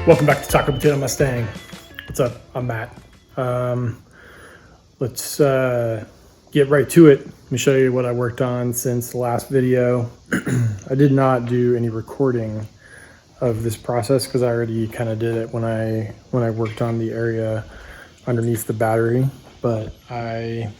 Welcome back to Taco Potato Mustang. What's up? I'm Matt. Let's get right to it. Let me show you what I worked on since the last video. I did not do any recording of this process because I already kind of did it when I worked on the area underneath the battery, but I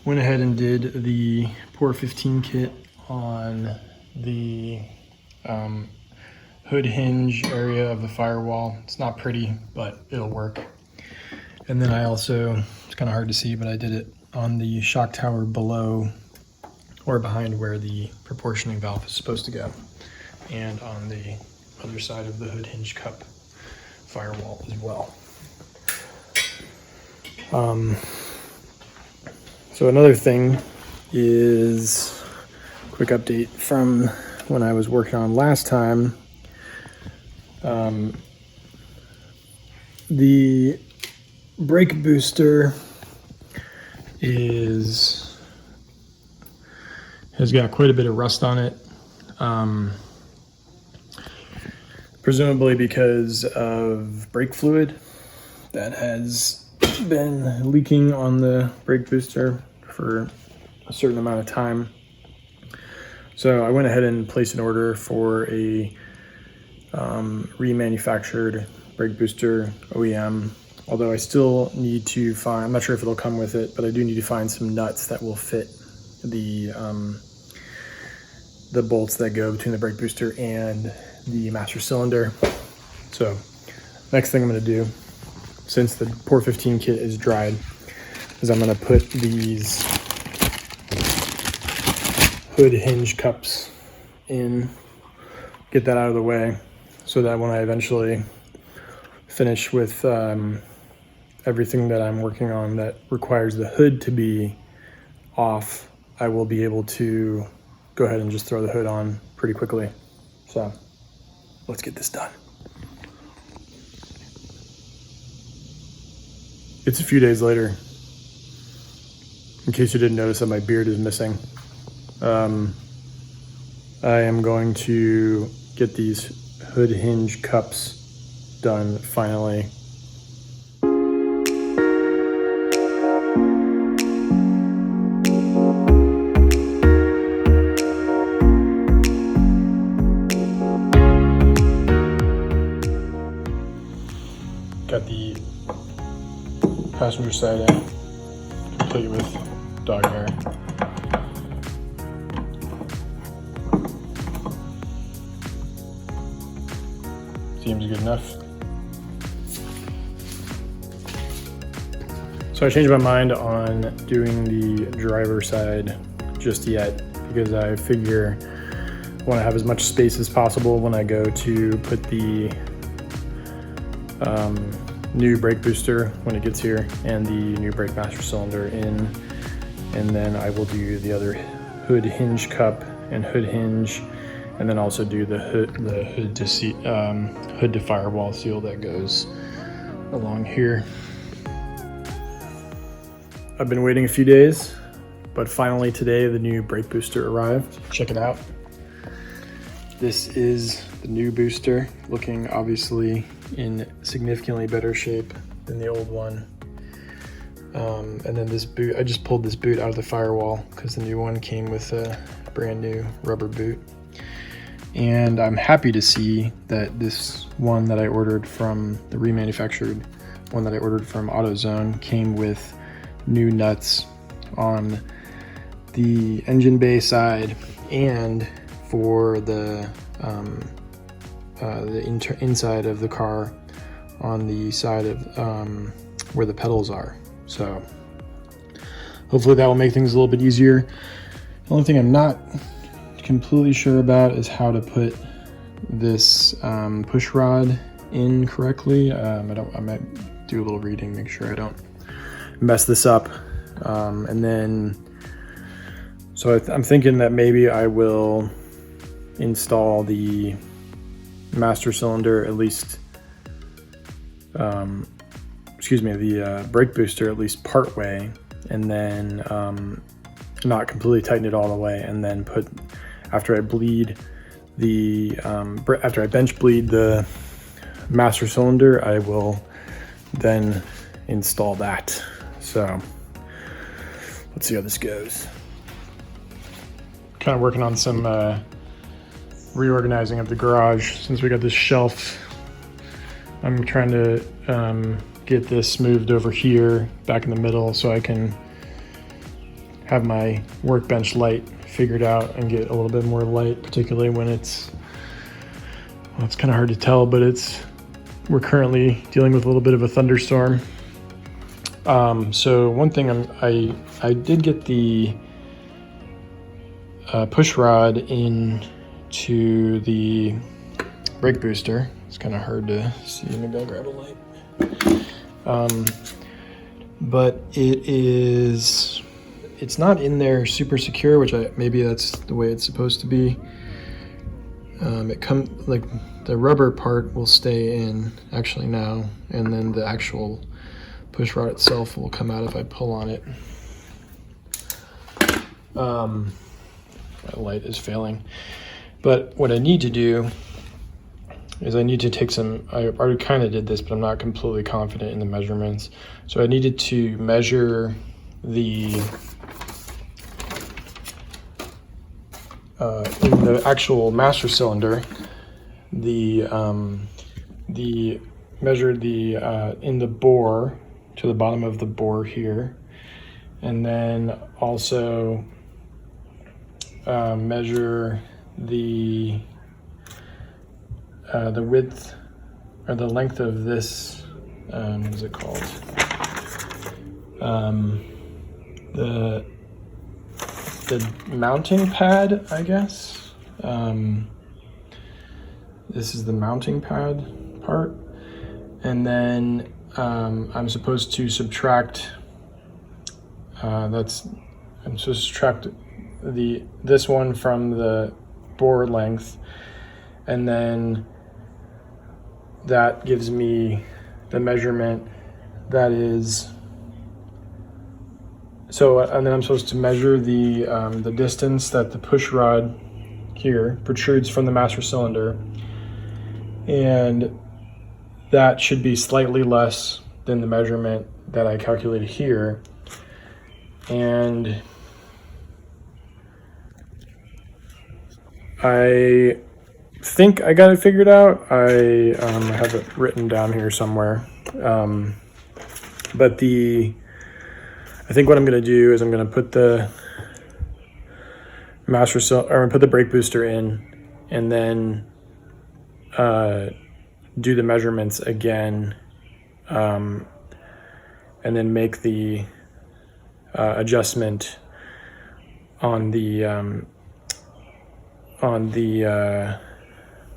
went ahead and did the Pour 15 kit on the hood hinge area of the firewall. It's not pretty, but it'll work. And then I also, it's kind of hard to see, but I did it on the shock tower below or behind where the proportioning valve is supposed to go, and on the other side of the hood hinge cup firewall as well. So another thing is a quick update from when I was working on last time. The brake booster has got quite a bit of rust on it, presumably because of brake fluid that has been leaking on the brake booster for a certain amount of time. So I went ahead and placed an order for a remanufactured brake booster OEM, although I still need to find, I'm not sure if it'll come with it, but I do need to find some nuts that will fit the bolts that go between the brake booster and the master cylinder. So next thing I'm going to do, since the Pour 15 kit is dried, is I'm going to put these hood hinge cups in, get that out of the way, so that when I eventually finish with everything that I'm working on that requires the hood to be off, I will be able to go ahead and just throw the hood on pretty quickly. So let's get this done. It's a few days later. In case you didn't notice that my beard is missing. I am going to get these hood hinge cups done finally. Got the passenger side in, complete with dog hair. Seems good enough. So I changed my mind on doing the driver side just yet, because I figure I want to have as much space as possible when I go to put the new brake booster when it gets here and the new brake master cylinder in, and then I will do the other hood hinge cup and hood hinge, and then also do the hood to firewall seal that goes along here. I've been waiting a few days, but finally today the new brake booster arrived. Check it out. This is the new booster, looking obviously in significantly better shape than the old one. And then this boot, I just pulled this boot out of the firewall because the new one came with a brand new rubber boot. And I'm happy to see that this one that I ordered from the remanufactured one that I ordered from AutoZone came with new nuts on the engine bay side and for the inside of the car on the side of where the pedals are. So hopefully that will make things a little bit easier. The only thing I'm not completely sure about is how to put this push rod in correctly. I might do a little reading, make sure I don't mess this up. And then, so I'm thinking that maybe I will install the master cylinder, at least, the brake booster at least part way, and then not completely tighten it all the way, and then put, after I bleed the after I bench bleed the master cylinder, I will then install that. So let's see how this goes. Kind of working on some reorganizing of the garage since we got this shelf. I'm trying to get this moved over here back in the middle so I can have my workbench light figured out and get a little bit more light, particularly when it's kind of hard to tell, but we're currently dealing with a little bit of a thunderstorm. So one thing I did get the push rod into the brake booster. It's kind of hard to see. Maybe I'll grab a light. But it's not in there super secure, which maybe that's the way it's supposed to be. It comes like the rubber part will stay in actually now, and then the actual push rod itself will come out if I pull on it. My light is failing, but what I need to do is I need to take some, I already kind of did this, but I'm not completely confident in the measurements. So I needed to measure the in the actual master cylinder, measure the in the bore to the bottom of the bore here, and then also measure the width or the length of this, what is it called? The mounting pad, I guess. This is the mounting pad part. And then I'm supposed to subtract, I'm supposed to subtract this one from the bore length, and then that gives me the measurement that is, so, and then I'm supposed to measure the distance that the push rod here protrudes from the master cylinder, and that should be slightly less than the measurement that I calculated here. And I think I got it figured out. I have it written down here somewhere. But I think what I'm going to do is I'm going to put the master cylinder, or I'm going to put the brake booster in, and then do the measurements again, and then make the adjustment on the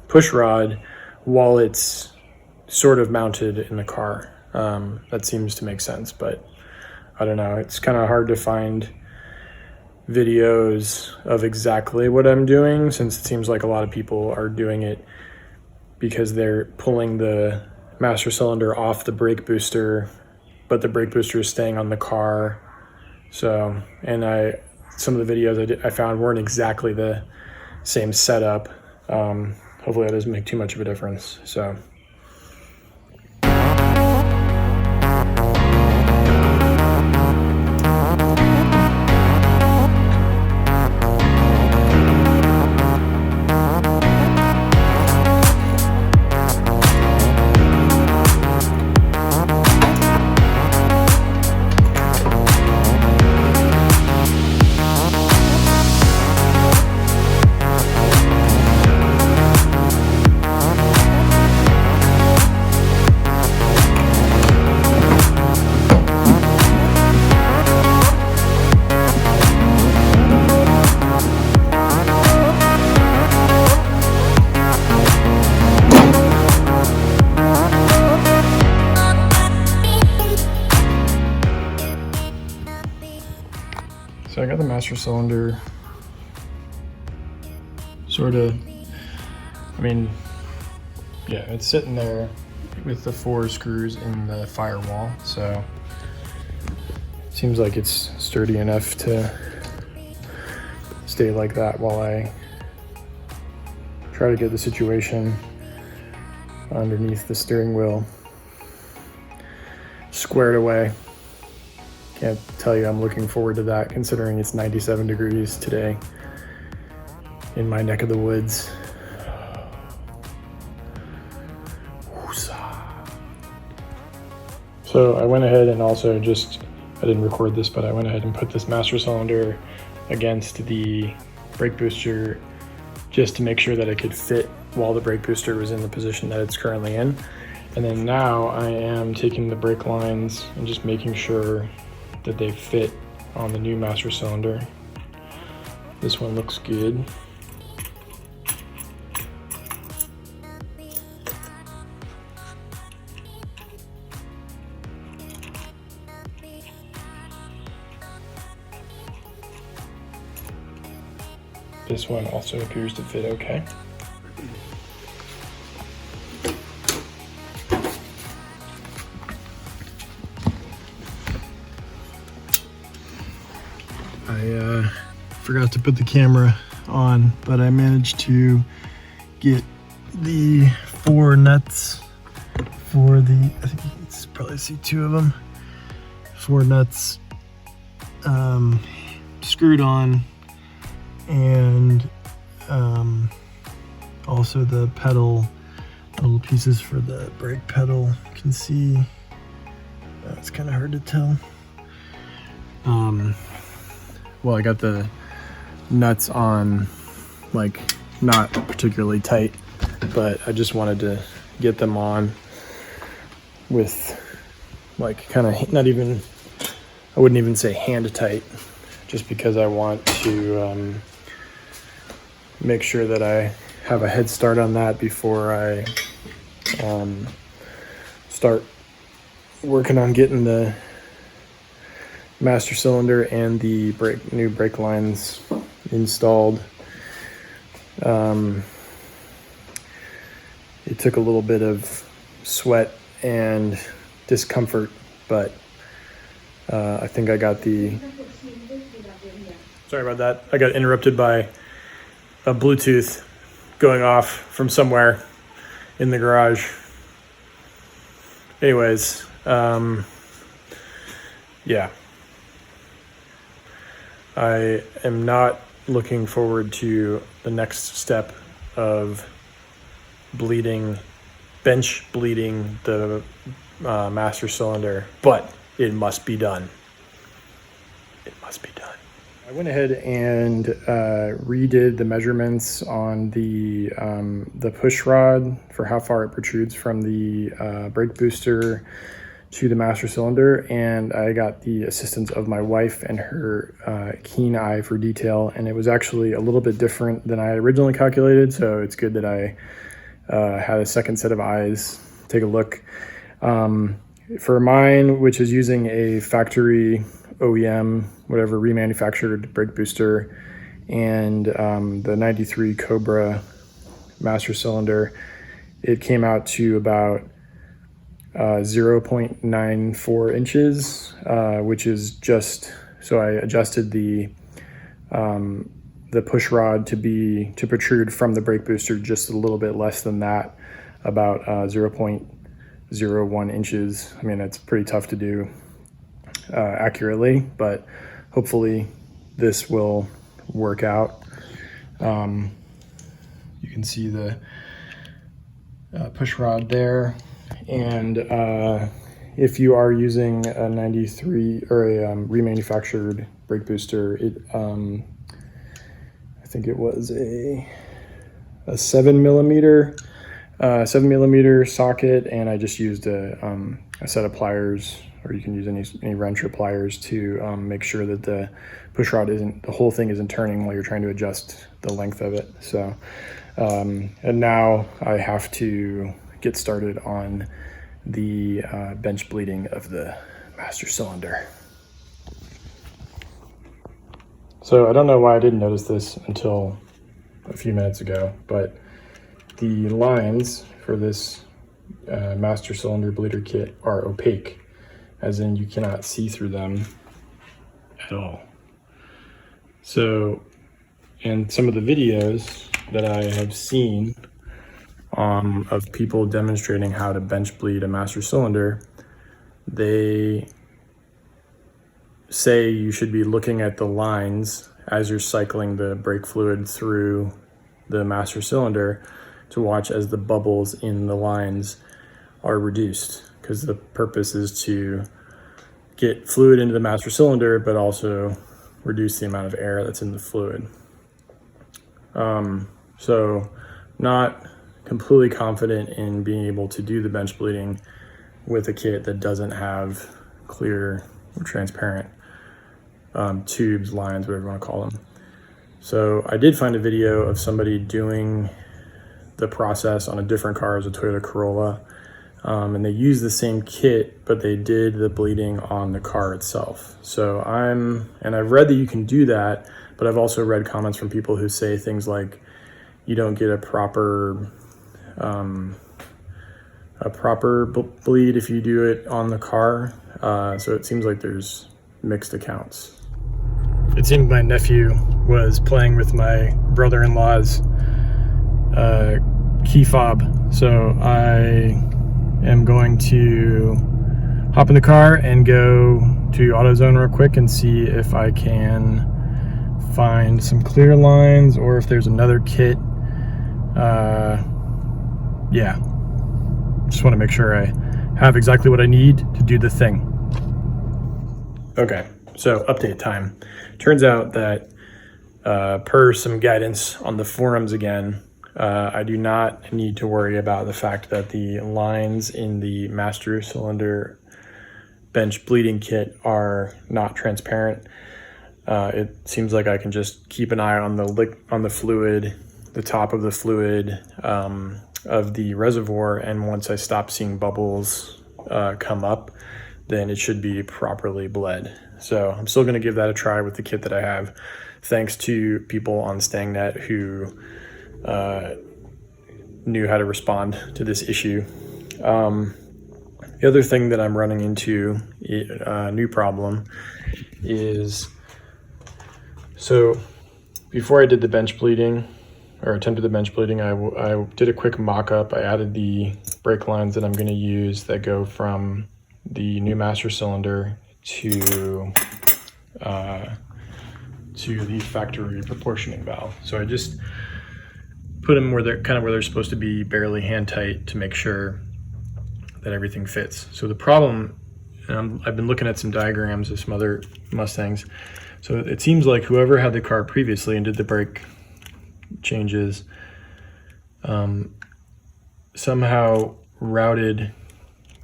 push rod while it's sort of mounted in the car. That seems to make sense, but I don't know. It's kind of hard to find videos of exactly what I'm doing, since it seems like a lot of people are doing it because they're pulling the master cylinder off the brake booster, but the brake booster is staying on the car. So, and some of the videos I found weren't exactly the same setup. Hopefully that doesn't make too much of a difference. So. So I got the master cylinder sort of, I mean, yeah, it's sitting there with the 4 screws in the firewall. So it seems like it's sturdy enough to stay like that while I try to get the situation underneath the steering wheel squared away. Can't tell you I'm looking forward to that, considering it's 97 degrees today in my neck of the woods. So I went ahead and also I didn't record this, but I went ahead and put this master cylinder against the brake booster just to make sure that it could fit while the brake booster was in the position that it's currently in. And then now I am taking the brake lines and just making sure that they fit on the new master cylinder. This one looks good. This one also appears to fit okay. I forgot to put the camera on, but I managed to get the 4 nuts for the, I think you can probably see 2 of them, 4 nuts screwed on, and also the pedal, little pieces for the brake pedal. You can see it's kind of hard to tell. Well, I got the nuts on, like, not particularly tight, but I just wanted to get them on with, like, kind of not even, I wouldn't even say hand tight, just because I want to make sure that I have a head start on that before I start working on getting the master cylinder and the new brake lines installed. It took a little bit of sweat and discomfort, but I think I got sorry about that. I got interrupted by a Bluetooth going off from somewhere in the garage. Anyways, yeah. I am not looking forward to the next step of bench bleeding the master cylinder, but it must be done. It must be done. I went ahead and redid the measurements on the push rod for how far it protrudes from the brake booster to the master cylinder, and I got the assistance of my wife and her keen eye for detail, and it was actually a little bit different than I originally calculated, so it's good that I had a second set of eyes take a look. For mine, which is using a factory OEM, whatever, remanufactured brake booster, and the 93 Cobra master cylinder, it came out to about 0.94 inches, which is just, so I adjusted the push rod to protrude from the brake booster just a little bit less than that, about 0.01 inches. I mean, it's pretty tough to do accurately, but hopefully this will work out. You can see the push rod there, and if you are using a 93 or a remanufactured brake booster, I think it was a 7mm socket, and I just used a set of pliers, or you can use any wrench or pliers to make sure that the push rod the whole thing isn't turning while you're trying to adjust the length of it. So, and now I have to get started on the bench bleeding of the master cylinder. So I don't know why I didn't notice this until a few minutes ago, but the lines for this master cylinder bleeder kit are opaque, as in you cannot see through them at all. So in some of the videos that I have seen of people demonstrating how to bench bleed a master cylinder, they say you should be looking at the lines as you're cycling the brake fluid through the master cylinder to watch as the bubbles in the lines are reduced, because the purpose is to get fluid into the master cylinder but also reduce the amount of air that's in the fluid. So not completely confident in being able to do the bench bleeding with a kit that doesn't have clear or transparent tubes, lines, whatever you want to call them. So I did find a video of somebody doing the process on a different car, as a Toyota Corolla, and they used the same kit, but they did the bleeding on the car itself. So I've read that you can do that, but I've also read comments from people who say things like you don't get a proper bleed if you do it on the car. So it seems like there's mixed accounts. It seemed my nephew was playing with my brother-in-law's key fob. So I am going to hop in the car and go to AutoZone real quick and see if I can find some clear lines or if there's another kit. Yeah, just want to make sure I have exactly what I need to do the thing. Okay, so update time. Turns out that per some guidance on the forums again, I do not need to worry about the fact that the lines in the master cylinder bench bleeding kit are not transparent. It seems like I can just keep an eye on the fluid, the top of the fluid of the reservoir, and once I stop seeing bubbles come up, then it should be properly bled. So I'm still going to give that a try with the kit that I have, thanks to people on StangNet who knew how to respond to this issue. The other thing that I'm running into, a new problem, is, so before I did the bench bleeding, or attempted the bench bleeding, I did a quick mock-up. I added the brake lines that I'm going to use that go from the new master cylinder to the factory proportioning valve. So I just put them where they're supposed to be, barely hand tight, to make sure that everything fits. So the problem, and I've been looking at some diagrams of some other Mustangs. So it seems like whoever had the car previously and did the brake changes somehow routed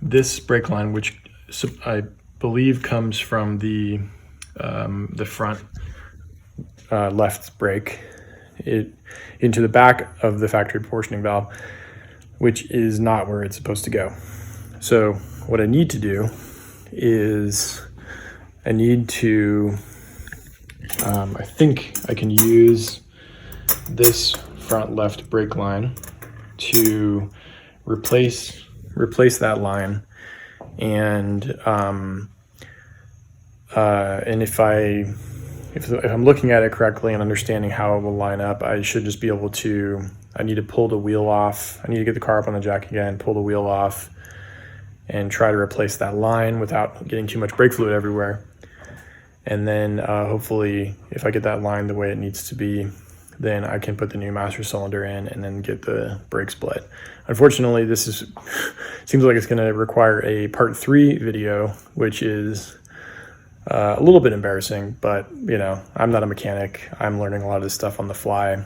this brake line, which I believe comes from the front left brake, into the back of the factory proportioning valve, which is not where it's supposed to go. So what I need to do is I need to, I think I can use this front left brake line to replace that line, and if I'm looking at it correctly and understanding how it will line up, I should just be able to, I need to pull the wheel off. I need to get the car up on the jack again, pull the wheel off, and try to replace that line without getting too much brake fluid everywhere. And then hopefully, if I get that line the way it needs to be, then I can put the new master cylinder in and then get the brakes bled. Unfortunately, this seems like it's going to require a part 3 video, which is a little bit embarrassing, but you know, I'm not a mechanic. I'm learning a lot of this stuff on the fly,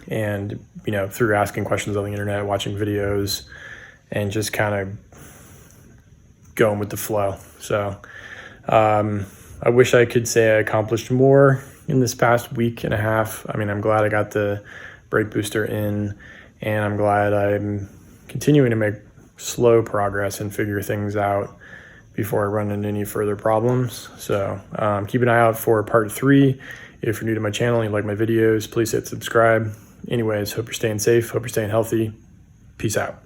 and you know, through asking questions on the internet, watching videos, and just kind of going with the flow. So I wish I could say I accomplished more in this past week and a half. I mean, I'm glad I got the brake booster in, and I'm glad I'm continuing to make slow progress and figure things out before I run into any further problems. So keep an eye out for part 3. If you're new to my channel and you like my videos, please hit subscribe. Anyways, hope you're staying safe, hope you're staying healthy. Peace out.